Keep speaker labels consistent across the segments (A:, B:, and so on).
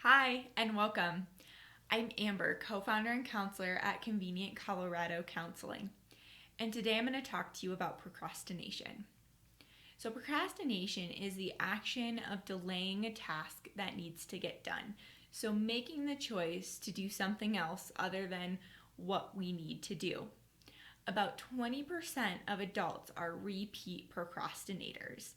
A: Hi, and welcome. I'm Amber, co-founder and counselor at Convenient Colorado Counseling. And today I'm going to talk to you about procrastination. So procrastination is the action of delaying a task that needs to get done. So making the choice to do something else other than what we need to do. About 20% of adults are repeat procrastinators,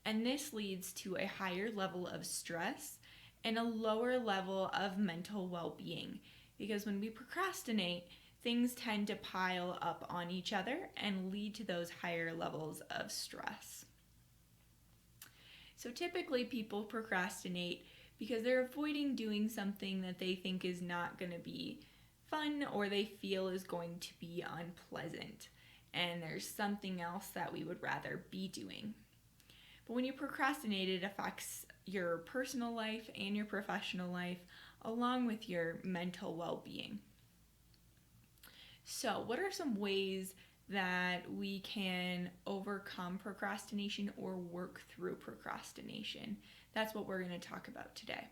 A: and this leads to a higher level of stress and a lower level of mental well-being, because when we procrastinate, things tend to pile up on each other and lead to those higher levels of stress. So typically people procrastinate because they're avoiding doing something that they think is not going to be fun or they feel is going to be unpleasant, and there's something else that we would rather be doing. But when you procrastinate, it affects your personal life and your professional life, along with your mental well-being. So, what are some ways that we can overcome procrastination or work through procrastination? That's what we're going to talk about today.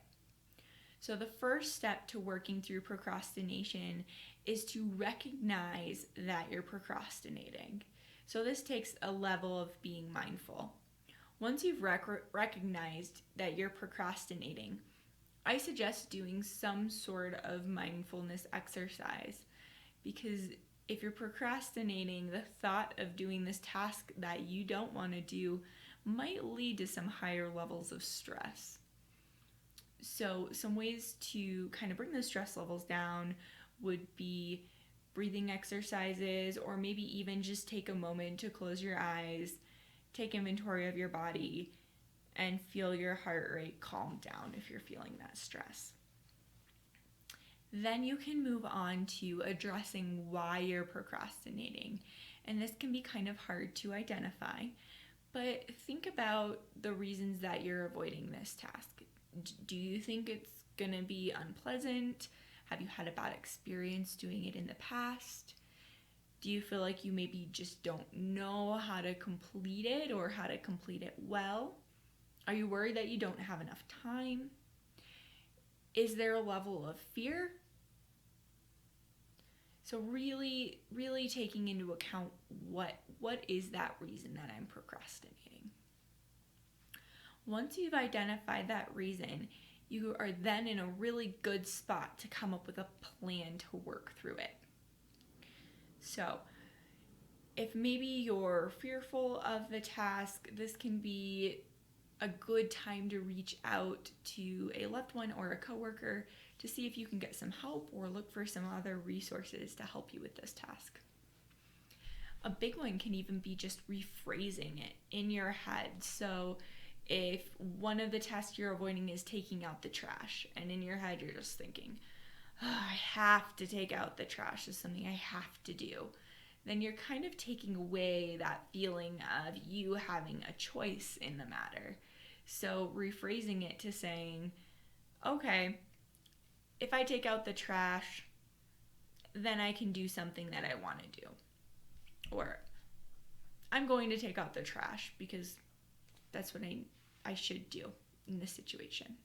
A: So the first step to working through procrastination is to recognize that you're procrastinating. So this takes a level of being mindful. Once you've recognized that you're procrastinating, I suggest doing some sort of mindfulness exercise, because if you're procrastinating, the thought of doing this task that you don't want to do might lead to some higher levels of stress. So some ways to kind of bring those stress levels down would be breathing exercises, or maybe even just take a moment to close your eyes, take inventory of your body, and feel your heart rate calm down if you're feeling that stress. Then you can move on to addressing why you're procrastinating. And this can be kind of hard to identify, but think about the reasons that you're avoiding this task. Do you think it's going to be unpleasant? Have you had a bad experience doing it in the past? Do you feel like you maybe just don't know how to complete it or how to complete it well? Are you worried that you don't have enough time? Is there a level of fear? So really taking into account what is that reason that I'm procrastinating. Once you've identified that reason, you are then in a really good spot to come up with a plan to work through it. So, if maybe you're fearful of the task, this can be a good time to reach out to a loved one or a coworker to see if you can get some help or look for some other resources to help you with this task. A big one can even be just rephrasing it in your head. So if one of the tasks you're avoiding is taking out the trash, and in your head you're just thinking, I have to take out the trash, is something I have to do, then you're kind of taking away that feeling of you having a choice in the matter. So rephrasing it to saying, okay, if I take out the trash, then I can do something that I want to do. Or I'm going to take out the trash because that's what I should do in this situation.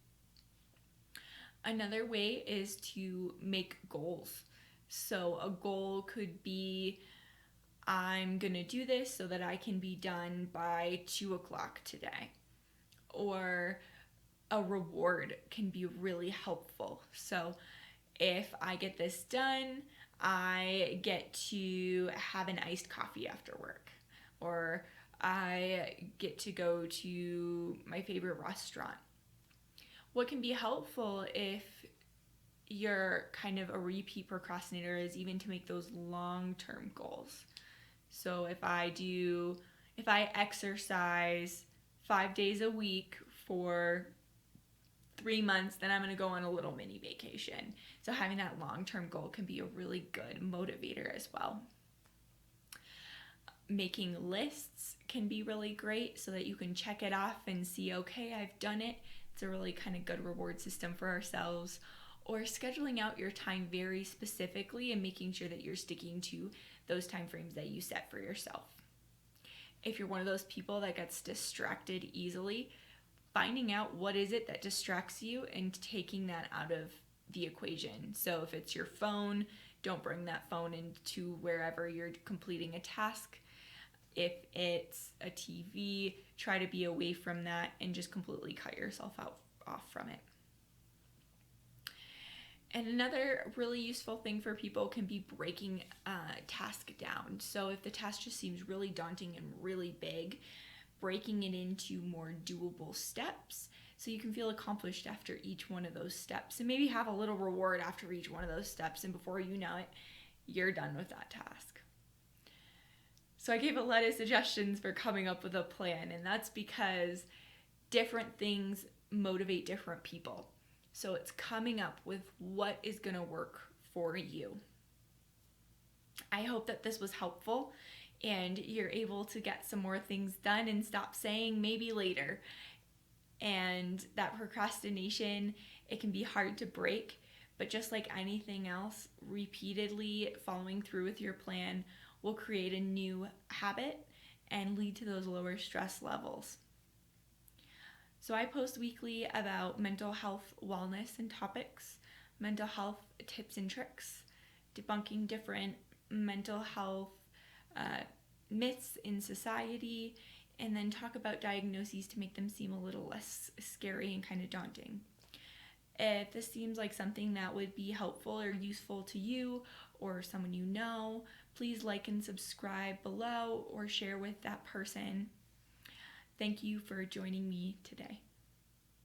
A: Another way is to make goals. So a goal could be, I'm going to do this so that I can be done by 2:00 today. Or a reward can be really helpful. So if I get this done, I get to have an iced coffee after work. Or I get to go to my favorite restaurant. What can be helpful if you're kind of a repeat procrastinator is even to make those long-term goals. So if I exercise 5 days a week for 3 months, then I'm going to go on a little mini vacation. So having that long-term goal can be a really good motivator as well. Making lists can be really great so that you can check it off and see, okay, I've done it. It's a really kind of good reward system for ourselves. Or scheduling out your time very specifically and making sure that you're sticking to those time frames that you set for yourself. If you're one of those people that gets distracted easily, finding out what is it that distracts you and taking that out of the equation. So if it's your phone, don't bring that phone into wherever you're completing a task. If it's a TV, try to be away from that and just completely cut yourself off from it. And another really useful thing for people can be breaking a task down. So if the task just seems really daunting and really big, breaking it into more doable steps so you can feel accomplished after each one of those steps, and maybe have a little reward after each one of those steps, and before you know it, you're done with that task. So I gave a lot of suggestions for coming up with a plan, and that's because different things motivate different people. So it's coming up with what is going to work for you. I hope that this was helpful and you're able to get some more things done and stop saying maybe later. And that procrastination, it can be hard to break, but just like anything else, repeatedly following through with your plan will create a new habit and lead to those lower stress levels. So I post weekly about mental health, wellness, and topics, mental health tips and tricks, debunking different mental health myths in society, and then talk about diagnoses to make them seem a little less scary and kind of daunting. If this seems like something that would be helpful or useful to you or someone you know, please like and subscribe below or share with that person. Thank you for joining me today.